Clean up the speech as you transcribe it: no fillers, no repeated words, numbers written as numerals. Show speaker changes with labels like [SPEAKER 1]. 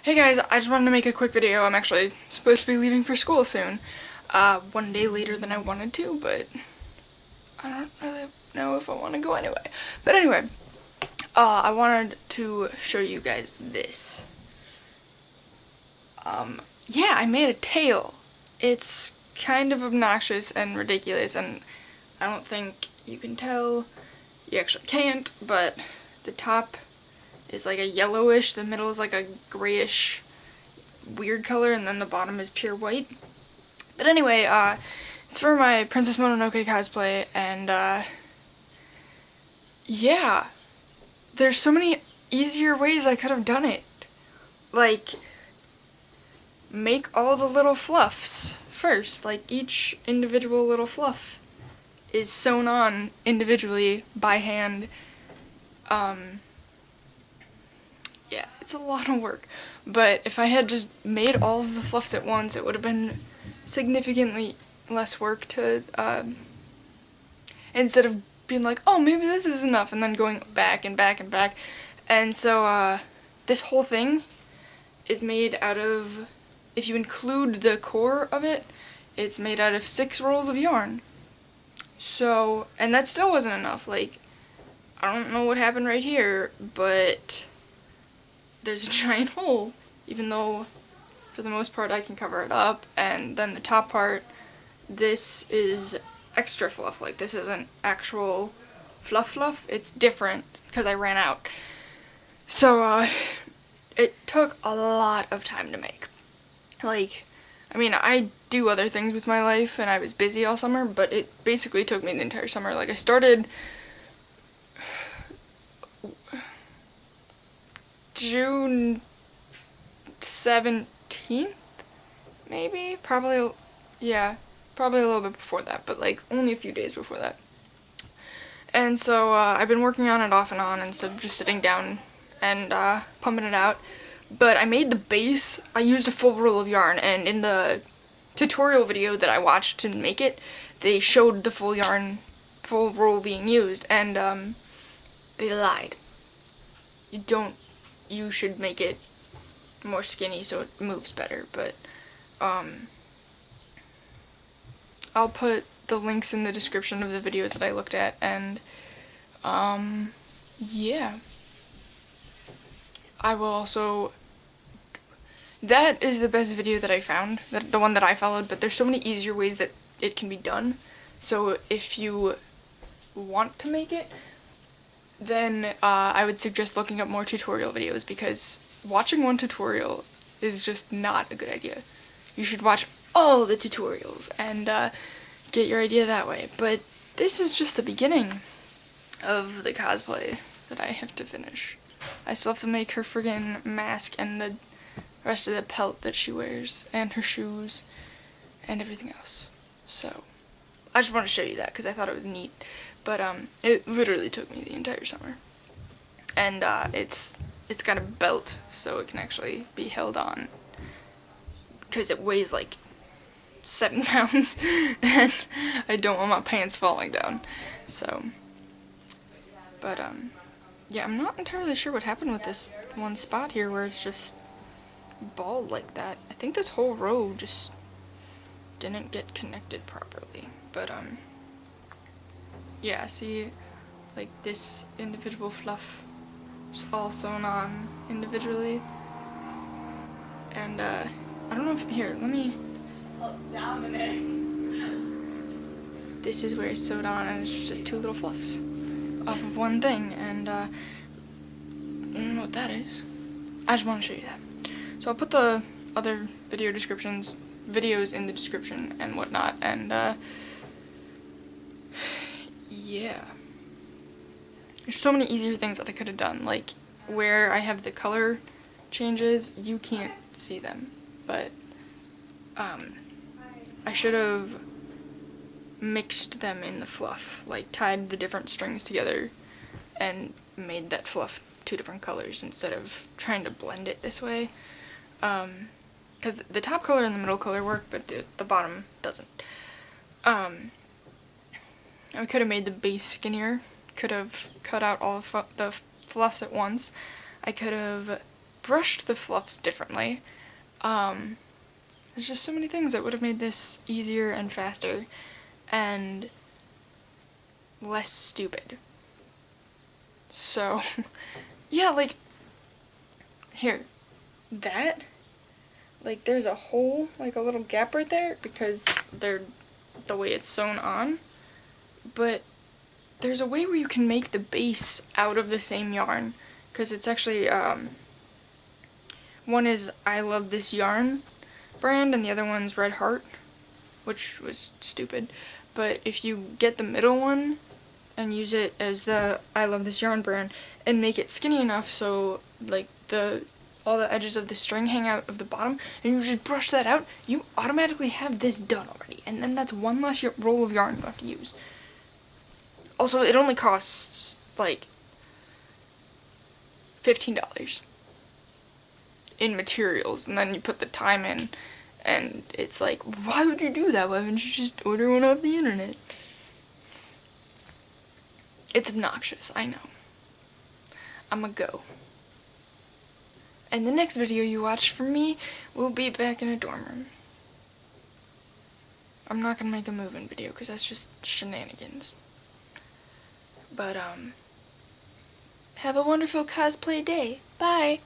[SPEAKER 1] Hey guys, I just wanted to make a quick video. I'm actually supposed to be leaving for school soon. One day later than I wanted to, but I don't really know if I want to go anyway. But anyway, I wanted to show you guys this. Yeah, I made a tail. It's kind of obnoxious and ridiculous, and I don't think you can tell. You actually can't, but the top is like a yellowish, the middle is like a grayish weird color, and then the bottom is pure white. But anyway, it's for my Princess Mononoke cosplay, and yeah, there's so many easier ways I could have done it. Like, make all the little fluffs first, like each individual little fluff is sewn on individually by hand. Yeah, it's a lot of work, but if I had just made all of the fluffs at once, it would have been significantly less work to, instead of being like, oh, maybe this is enough, and then going back and back and back. And so, this whole thing is made out of, if you include the core of it, it's made out of 6 rolls of yarn. So, and that still wasn't enough. Like, I don't know what happened right here, but there's a giant hole, even though for the most part I can cover it up. And then the top part, this is extra fluff. Like, this isn't actual fluff, it's different because I ran out. So it took a lot of time to make. Like, I mean, I do other things with my life and I was busy all summer, but it basically took me the entire summer. Like, I started June 17th, maybe? Probably, yeah, probably a little bit before that, but like only a few days before that. And so I've been working on it off and on instead of just sitting down and pumping it out. But I made the base. I used a full roll of yarn, and in the tutorial video that I watched to make it, they showed the full roll being used, and they lied. You should make it more skinny so it moves better, but I'll put the links in the description of the videos that I looked at, and yeah. I will also, that is the best video that I found, the one that I followed, but there's so many easier ways that it can be done. So if you want to make it, then I would suggest looking up more tutorial videos, because watching one tutorial is just not a good idea. You should watch all the tutorials and get your idea that way. But this is just the beginning of the cosplay that I have to finish. I still have to make her friggin' mask and the rest of the pelt that she wears, and her shoes, and everything else. So, I just want to show you that because I thought it was neat. But it literally took me the entire summer. And it's got a belt so it can actually be held on, because it weighs like 7 pounds and I don't want my pants falling down. So, but yeah, I'm not entirely sure what happened with this one spot here where it's just bald like that. I think this whole row just didn't get connected properly. But yeah, see, like this individual fluff is all sewn on individually. And I don't know if, here, let me,
[SPEAKER 2] Oh, Dominic.
[SPEAKER 1] this is where it's sewed on, and it's just 2 little fluffs off of one thing, and I don't know what that is. I just want to show you that. So I'll put the other videos in the description and whatnot, and yeah. There's so many easier things that I could have done, like where I have the color changes, you can't see them, but I should have mixed them in the fluff, like tied the different strings together and made that fluff 2 different colors instead of trying to blend it this way. Because the top color and the middle color work, but the bottom doesn't. I could have made the base skinnier, could have cut out all the fluffs at once. I could have brushed the fluffs differently. There's just so many things that would have made this easier and faster and less stupid. So, yeah, like, here, that, like, there's a hole, like a little gap right there because they're the way it's sewn on, but there's a way where you can make the base out of the same yarn, because it's actually, one is I Love This Yarn brand, and the other one's Red Heart, which was stupid, but if you get the middle one and use it as the I Love This Yarn brand and make it skinny enough so like all the edges of the string hang out of the bottom, and you just brush that out, you automatically have this done already, and then that's one less roll of yarn you have to use. Also, it only costs like $15 in materials, and then you put the time in, and it's like, why would you do that? Why wouldn't you just order one off the internet? It's obnoxious, I know. I'ma go. And the next video you watch from me will be back in a dorm room. I'm not gonna make a move-in video, because that's just shenanigans. But, have a wonderful cosplay day. Bye!